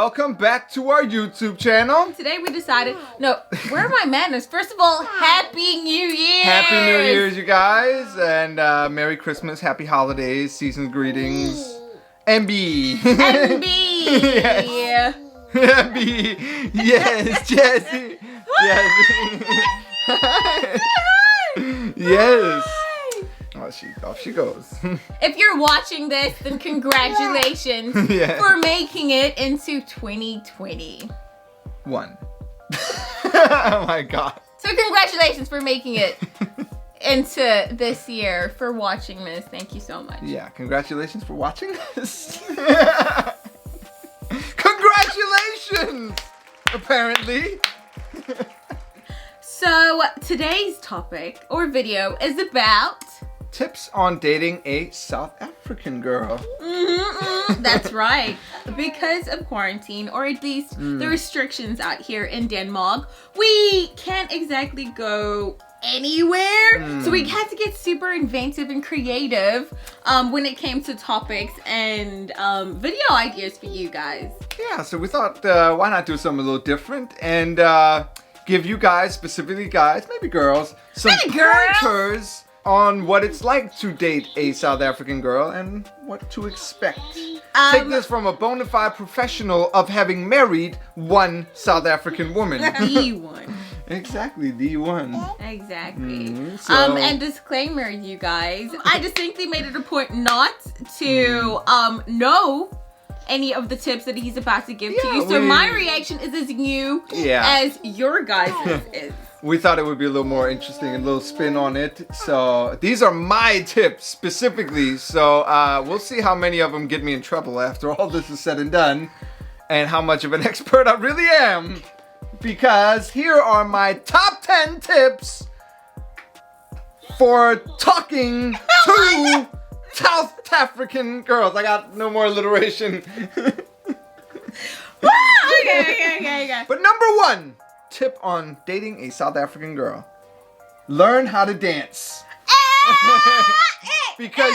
welcome back to our YouTube channel. Today we decided, no, where are my manners? First of all, Happy New Year! Happy New Year's, you guys, and Merry Christmas, Happy Holidays, season's greetings, MB. MB! Yes. MB. Yes, Jesse. Yes. Yes. Off she goes. If you're watching this, then congratulations for making it into 2020. One. Oh my god. So congratulations for making it into this year, for watching this. Thank you so much. Yeah, congratulations for watching this. Congratulations! Apparently. So today's topic or video is about tips on dating a South African girl. That's right. Because of quarantine, or at least the restrictions out here in Denmark, we can't exactly go anywhere. So we had to get super inventive and creative when it came to topics and video ideas for you guys. Yeah, so we thought, why not do something a little different and give you guys, specifically guys, maybe girls, some pointers on what it's like to date a South African girl and what to expect. Take this from a bona fide professional of having married one South African woman. The one. Exactly, the one. Exactly. And disclaimer, you guys, I distinctly made it a point not to know any of the tips that he's about to give to you. So my reaction is as new as your guys' is. We thought it would be a little more interesting and a little spin on it. So these are my tips specifically. So we'll see how many of them get me in trouble after all this is said and done. And how much of an expert I really am. Because here are my top 10 tips for talking to South African girls. I got no more alliteration. Okay. But number one tip on dating a South African girl: learn how to dance. Because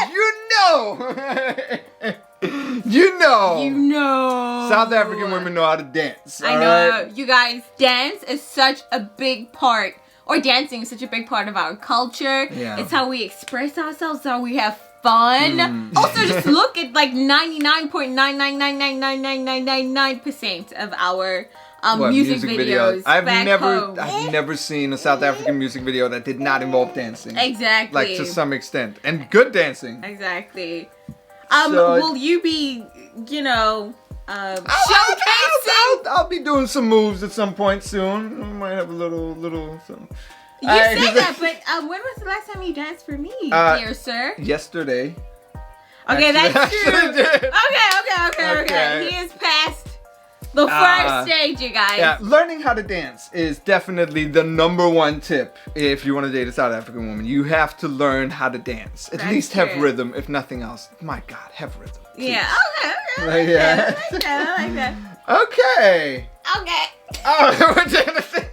you know South African women know how to dance. I know. You guys, dance is such a big part, or dancing is such a big part of our culture. Yeah. It's how we express ourselves, how we have fun. Also, just look at like 99.9999999% of our music videos. I've never seen a South African music video that did not involve dancing. Exactly. Like to some extent, and good dancing. Exactly. Will you be, showcasing? I'll be doing some moves at some point soon. I might have a little something. You say that, but when was the last time you danced for me, dear sir? Yesterday. Okay, that's true. Did. Okay. He is past the first stage, you guys. Yeah, learning how to dance is definitely the number one tip if you want to date a South African woman. You have to learn how to dance. At least have rhythm, if nothing else. My God, have rhythm. Please. Yeah, okay. I like that. Okay. Oh, we're doing the thing.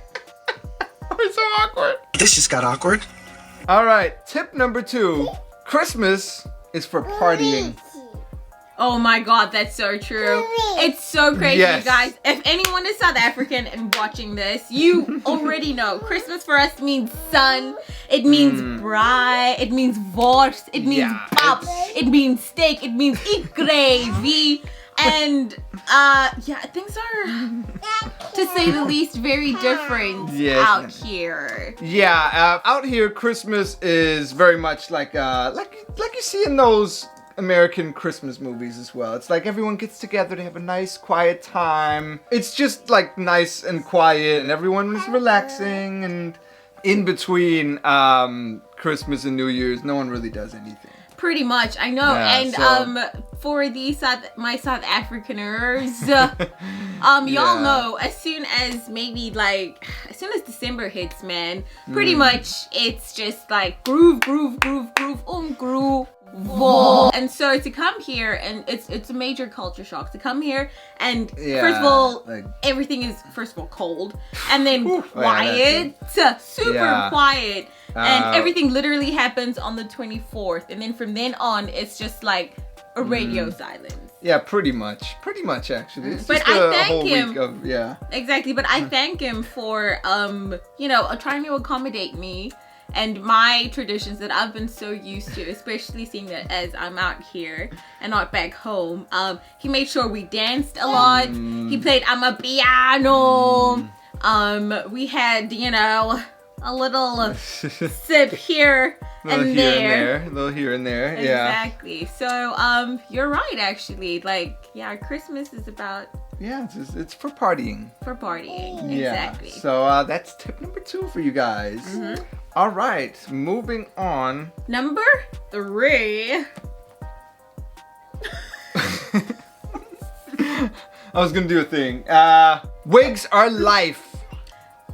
We're so awkward. This just got awkward. All right, tip number 2. Christmas is for partying. Oh my God, that's so true. It's so crazy, you guys. If anyone is South African and watching this, you already know. Christmas for us means sun. It means braai. It means wors. It means pap. It means steak. It means eat gravy. And things are, to say the least, very different out here. Yeah, out here, Christmas is very much like you see in those American Christmas movies as well. It's like everyone gets together to have a nice, quiet time. It's just like nice and quiet, and everyone is relaxing. And in between Christmas and New Year's, no one really does anything. Pretty much, I know. For the my South Africaners, y'all know, as soon as December hits, man, pretty much it's just like groove, and so to come here, and it's a major culture shock to come here, and first of all, everything is cold, and then quiet, super quiet. And everything literally happens on the 24th. And then from then on, it's just like a radio silence. Yeah, pretty much actually. It's but just I a thank whole him. week of, yeah. Exactly, but I thank him for trying to accommodate me and my traditions that I've been so used to, especially seeing that as I'm out here and not back home. He made sure we danced a lot. He played piano. We had, a little sip here and there. A little here and there, yeah. Exactly. So, you're right, actually. Like, yeah, Christmas is about... Yeah, it's for partying. For partying, yeah. Exactly. So, that's tip number 2 for you guys. Mm-hmm. All right, moving on. Number 3. I was gonna do a thing. Wigs are life.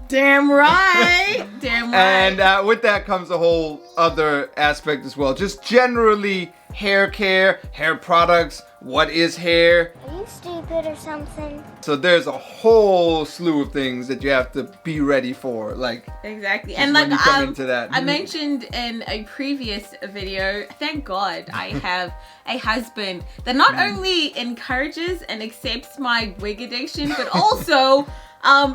Damn right. Damn right. And with that comes a whole other aspect as well. Just generally hair care, hair products. What is hair? Are you stupid or something? So there's a whole slew of things that you have to be ready for. Like exactly. And like you come into that. I mentioned in a previous video, thank God I have a husband that not only encourages and accepts my wig addiction, but also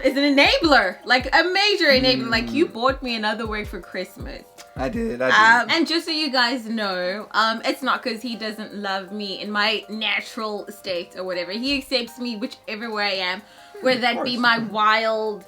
is an enabler, like a major enabler. Like, you bought me another wig for Christmas. I did. And just so you guys know, it's not because he doesn't love me in my natural state or whatever. He accepts me whichever way I am, whether that be my wild,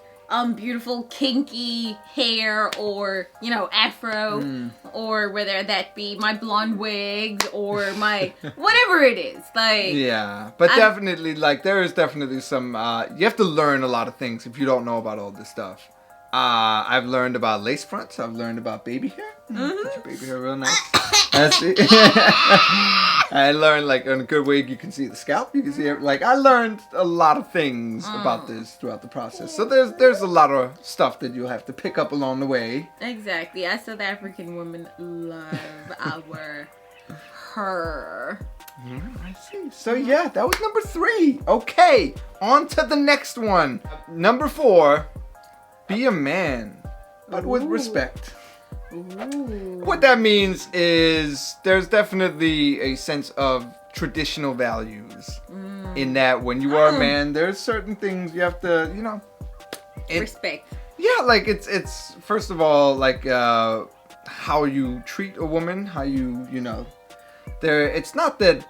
beautiful, kinky hair or, afro, or whether that be my blonde wigs or my whatever it is. Like, yeah, but definitely, like, there is definitely some, you have to learn a lot of things if you don't know about all this stuff. I've learned about lace fronts. I've learned about baby hair. Put your baby hair real nice. That's it. I learned, like, on a good wig, you can see the scalp. You can see, I learned a lot of things about this throughout the process. So there's a lot of stuff that you'll have to pick up along the way. Exactly. As South African women love our her. I see. So yeah, that was number 3. Okay, on to the next one. Number 4. Be a man, but with respect. What that means is there's definitely a sense of traditional values in that when you are a man, there's certain things you have to, respect. Yeah, like it's first of all, like how you treat a woman, how it's not that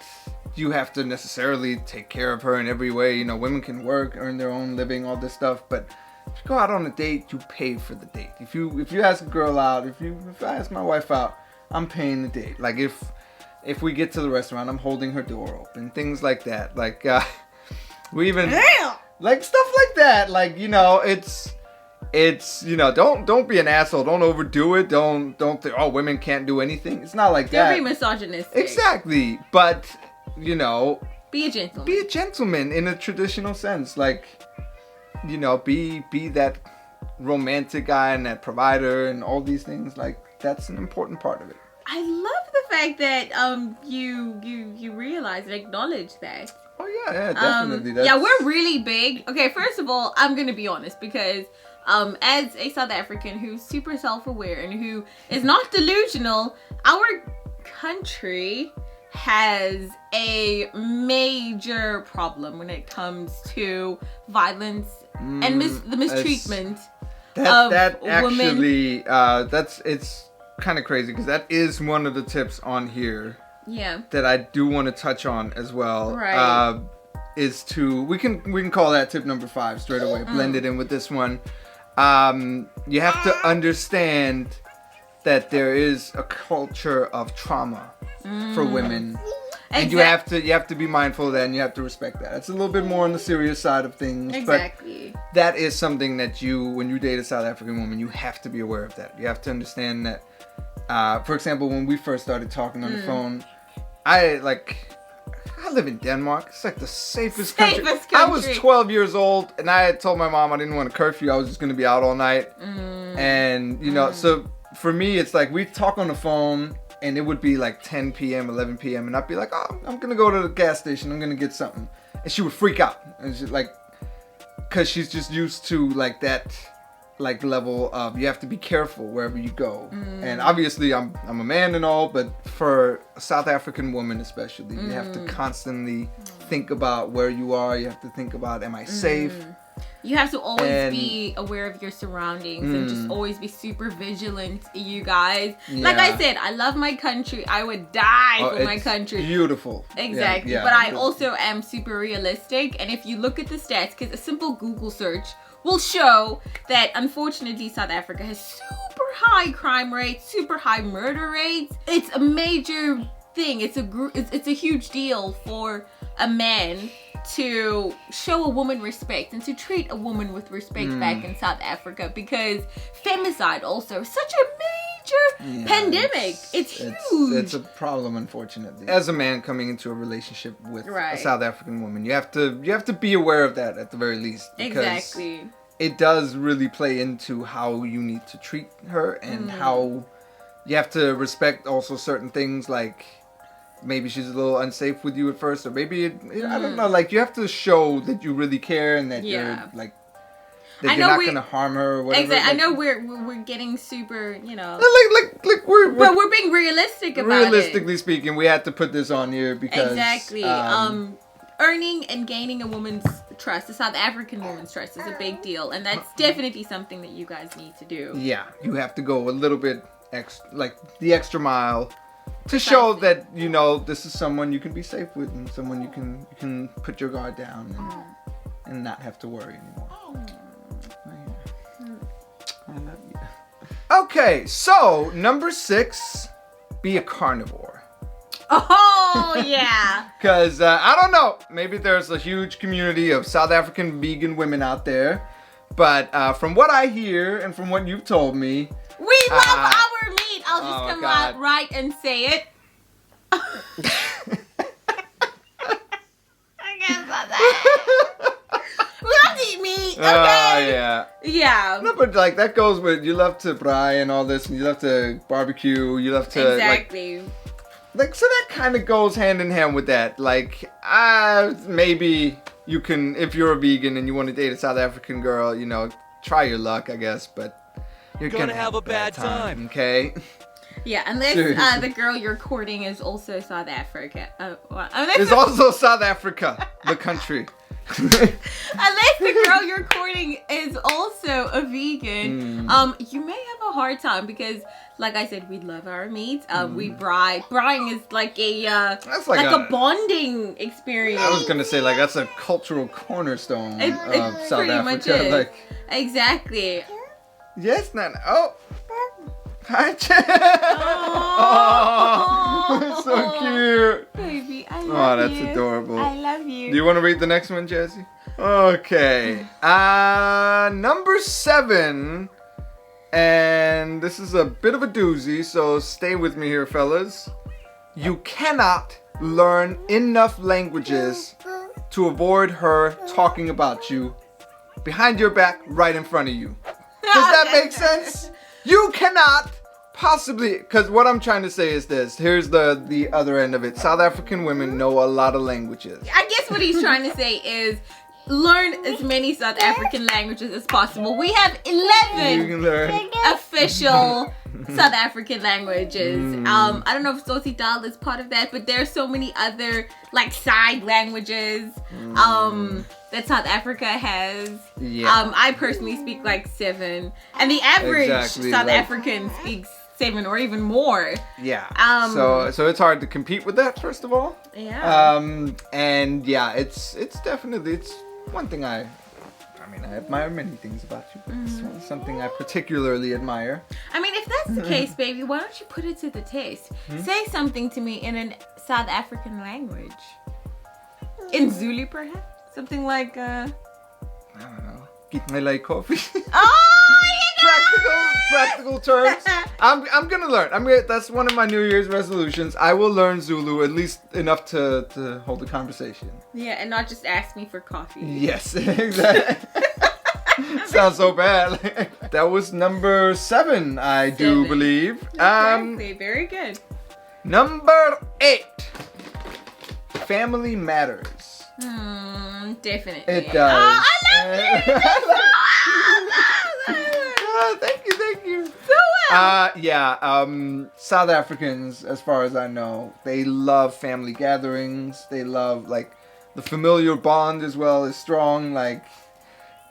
you have to necessarily take care of her in every way. Women can work, earn their own living, all this stuff, but if you go out on a date, you pay for the date. If you ask a girl out, if I ask my wife out, I'm paying the date. Like if we get to the restaurant, I'm holding her door open. Things like that. Like we even like stuff like that. Like it's don't be an asshole. Don't overdo it. Don't think women can't do anything. It's not like that. Don't be misogynistic. Exactly. But be a gentleman. Be a gentleman in a traditional sense. Like. Be that romantic guy and that provider and all these things. Like, that's an important part of it. I love the fact that you realize and acknowledge that. Oh yeah, definitely. Yeah, we're really big. Okay, first of all, I'm gonna be honest because as a South African who's super self-aware and who is not delusional, our country has a major problem when it comes to violence and the mistreatment of women. It's kind of crazy because that is one of the tips on here. Yeah. That I do want to touch on as well. Right. Is to we can call that tip number 5 straight away. Blend it in with this one. You have to understand that there is a culture of trauma for women. And you have to be mindful of that, and you have to respect that. It's a little bit more on the serious side of things. Exactly. But that is something that when you date a South African woman, you have to be aware of that. You have to understand that, for example, when we first started talking on the phone, I live in Denmark. It's like the safest country. I was 12 years old, and I had told my mom I didn't want a curfew. I was just going to be out all night. And, so for me, it's like we'd talk on the phone, and it would be like 10 p.m., 11 p.m., and I'd be like, oh, I'm going to go to the gas station. I'm going to get something. And she would freak out. And she's like, because she's just used to like that like level of you have to be careful wherever you go. And obviously I'm a man and all, but for a South African woman especially, you have to constantly think about where you are. You have to think about, am I safe? You have to always be aware of your surroundings and just always be super vigilant, you guys. Like I said, I love my country. I would die for my country. Beautiful. Exactly. Yeah. But I also am super realistic. And if you look at the stats, because a simple Google search will show that unfortunately South Africa has super high crime rates, super high murder rates. It's a major thing. It's a huge deal for a man to show a woman respect and to treat a woman with respect back in South Africa, because femicide also is such a major pandemic. It's huge. It's a problem, unfortunately. As a man coming into a relationship with a South African woman, you have to be aware of that at the very least. Exactly. It does really play into how you need to treat her and how you have to respect also certain things, like maybe she's a little unsafe with you at first, or maybe I don't know. Like, you have to show that you really care and that you're like that you're not gonna harm her or whatever. Exactly. Like, I know we're getting super, like we're being realistic about it. Realistically speaking, we had to put this on here because earning and gaining a woman's trust, a South African woman's trust, is a big deal, and that's definitely something that you guys need to do. Yeah, you have to go a little bit the extra mile. To show that, this is someone you can be safe with and someone you can put your guard down and not have to worry anymore. I love you. Okay, so number 6, be a carnivore. Oh, yeah. Because, I don't know, maybe there's a huge community of South African vegan women out there. But from what I hear and from what you've told me, we love our meat. I'll just come out right and say it. I guess that. We love to eat meat, okay? Yeah. No, but like that goes with, you love to braai and all this, and you love to barbecue, you love to exactly. So that kind of goes hand in hand with that. Like, maybe you can, if you're a vegan and you want to date a South African girl, try your luck, I guess, but you're gonna have a bad time, okay? Yeah, unless the girl you're courting is also South Africa. It's also South Africa, the country. Unless the girl you're courting is also a vegan, you may have a hard time because, like I said, we love our meat. We braai. Braaiing is like a bonding experience. I was gonna say, like, that's a cultural cornerstone of South Africa. Much like, exactly. Yes, Nana. Oh. Hi, oh, so cute. Baby, I love you. Oh, that's adorable. I love you. Do you want to read the next one, Jessie? Okay. Number 7. And this is a bit of a doozy, so stay with me here, fellas. You cannot learn enough languages to avoid her talking about you behind your back, right in front of you. Does that make sense? You cannot possibly, because what I'm trying to say is this. Here's the other end of it. South African women know a lot of languages. I guess what he's trying to say is learn as many South African languages as possible. We have 11 official South African languages. I don't know if Sotital is part of that, but there's so many other like side languages that South Africa has. Yeah. I personally speak like 7, and the average South African speaks 7 or even more. Yeah. So it's hard to compete with that, first of all. Yeah. And yeah, it's definitely one thing I admire many things about you, but it's something I particularly admire. I mean, if that's the case, baby, why don't you put it to the test? Say something to me in a South African language. In Zulu, perhaps? Something like, I don't know. Get my like coffee. Oh, practical terms. I'm gonna learn. That's one of my New Year's resolutions. I will learn Zulu, at least enough to hold a conversation. Yeah, and not just ask me for coffee. Yes, exactly. Sounds so bad. That was number 7, I do believe. Exactly. Very good. Number 8. Family matters. Definitely. It does. Oh, I love you. Thank you. So well. South Africans, as far as I know, they love family gatherings. They love, like, the familial bond as well is strong. Like,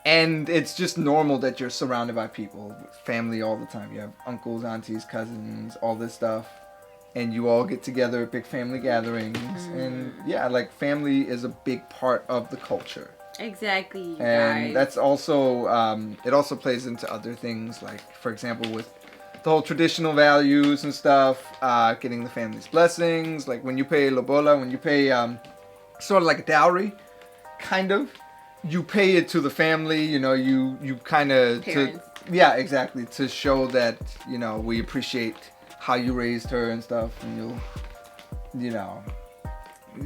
and it's just normal that you're surrounded by people, family all the time. You have uncles, aunties, cousins, all this stuff. And you all get together at big family gatherings. And yeah, like family is a big part of the culture. Exactly, you and guys. That's also, it also plays into other things. Like, for example, with the whole traditional values and stuff, getting the family's blessings. Like when you pay lobola, when you pay sort of like a dowry, kind of. You pay it to the family, you know, you kind of... Yeah, exactly. To show that, you know, we appreciate how you raised her and stuff, and you know,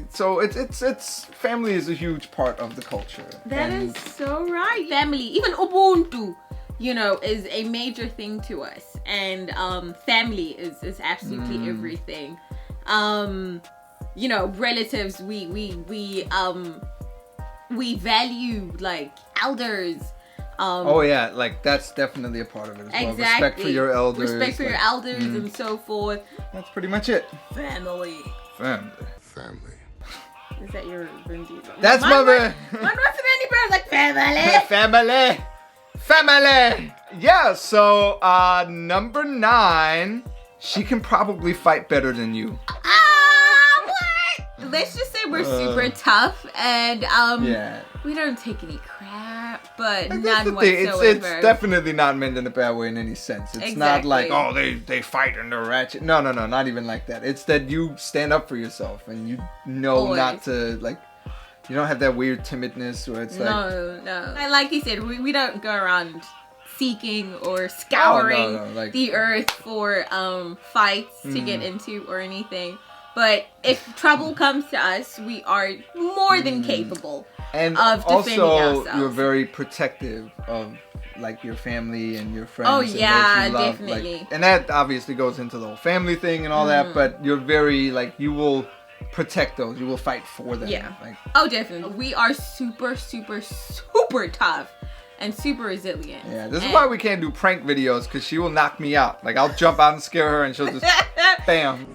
so it's family is a huge part of the culture. That is so right. Family, even Ubuntu, you know, is a major thing to us, and family is absolutely everything. You know, relatives, we value like elders. Oh yeah, like that's definitely a part of it as well. Exactly. Respect for your elders. Respect for your elders and so forth. That's pretty much it. Family. Is that your Vin Diesel? That's my Mine wasn't any better. Like family. Family. Yeah. So number 9, she can probably fight better than you. What? Let's just say we're super tough and yeah. We don't take any crap, but Like, none whatsoever. It's whatsoever. definitely not meant in a bad way in any sense. It's not like, oh, they fight and they're ratchet. No, not even like that. It's that you stand up for yourself and you know Always. not to, like, you don't have that weird timidness where it's like... No. Like you said, we don't go around seeking or scouring like, the earth for fights to get into or anything. But if trouble comes to us, we are more than capable of defending ourselves. You're very protective of like your family and your friends. Oh and yeah, those you love. definitely. Like, and that obviously goes into the whole family thing and all that. But you're very like, you will protect those. You will fight for them. Yeah. Like, oh, definitely. We are super tough and super resilient. yeah, this is why we can't do prank videos, because she will knock me out. Like, I'll jump out and scare her and she'll just bam.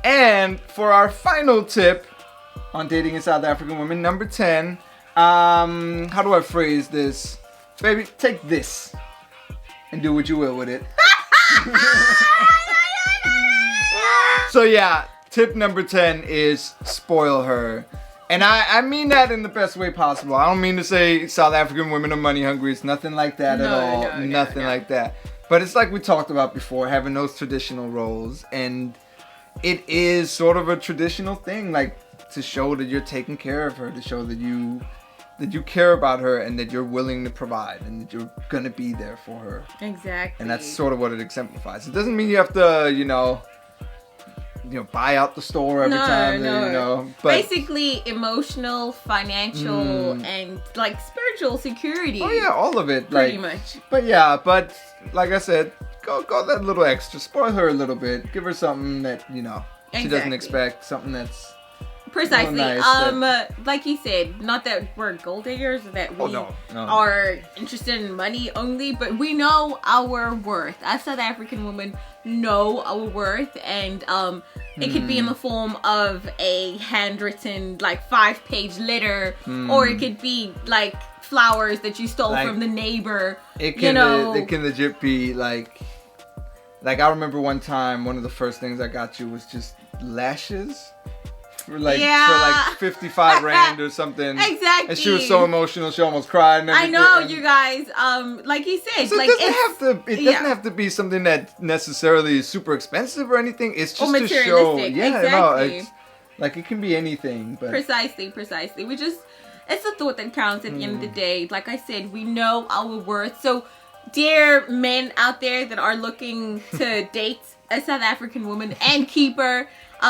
And for our final tip on dating a South African woman, number 10, how do I phrase this? Baby, take this and do what you will with it. So yeah, tip number 10 is spoil her. And I mean that in the best way possible. I don't mean to say South African women are money hungry. It's nothing like that at all. Nothing like that. But it's like we talked about before, having those traditional roles. And it is sort of a traditional thing, like to show that you're taking care of her, to show that you care about her and that you're willing to provide and that you're going to be there for her. Exactly. And that's sort of what it exemplifies. It doesn't mean you have to, you know, buy out the store every time. No. You know, but basically emotional, financial, and like spiritual security. Oh yeah, all of it. Pretty like, much. But yeah, but like I said, go that little extra. Spoil her a little bit. Give her something that, you know, she doesn't expect. Something that's precisely. Nice, like you said, not that we're gold diggers, that we no. are interested in money only, but we know our worth. As South African women, know our worth, and it could be in the form of a handwritten like 5-page letter, or it could be like flowers that you stole from the neighbor. It can legit be like I remember one time, one of the first things I got you was just lashes. For like 55 rand or something. Exactly. And she was so emotional, she almost cried and everything. I know, you guys. Like you said, so like it doesn't have to be something that necessarily is super expensive or anything. It's just to show. Yeah, exactly. No, like it can be anything. But precisely. It's the thought that counts at the end of the day. Like I said, we know our worth. So, dear men out there that are looking to date a South African woman and keep her,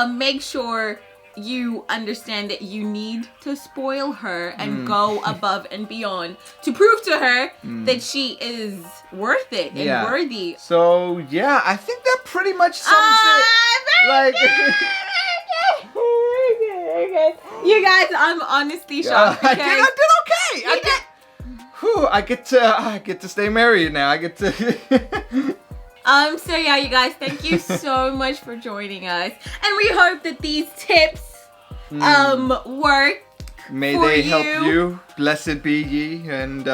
make sure you understand that you need to spoil her and go above and beyond to prove to her that she is worth it and worthy. So yeah, I think that pretty much sums it. Like, you guys, I'm honestly shocked. I did okay. I get to stay married now. I get to. So yeah, you guys, thank you so much for joining us, and we hope that these tips work. May for they help you. you. Blessed be ye, and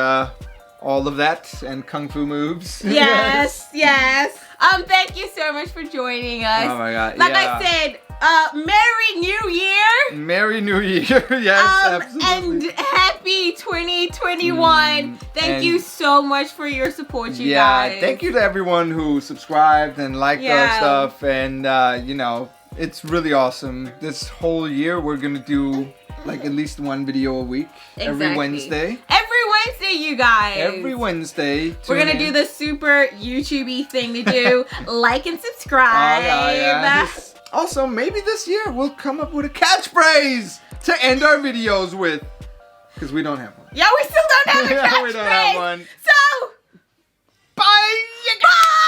all of that, and kung fu moves. Yes, yes. Thank you so much for joining us. Oh my God! Like yeah. I said, Merry New Year. Merry New Year! Yes, And absolutely. happy 2021. Thank you so much for your support, you guys. Yeah, thank you to everyone who subscribed and liked our Yeah. stuff, and you know, it's really awesome. This whole year, we're gonna do like at least one video a week every Exactly. Wednesday. Every Wednesday, you guys. Every Wednesday. We're gonna do the super YouTubey thing to do. Like and subscribe. Yes. Also, maybe this year we'll come up with a catchphrase to end our videos with, because we don't have one. Yeah, we still don't have a catchphrase. We don't have one. So, Bye. bye.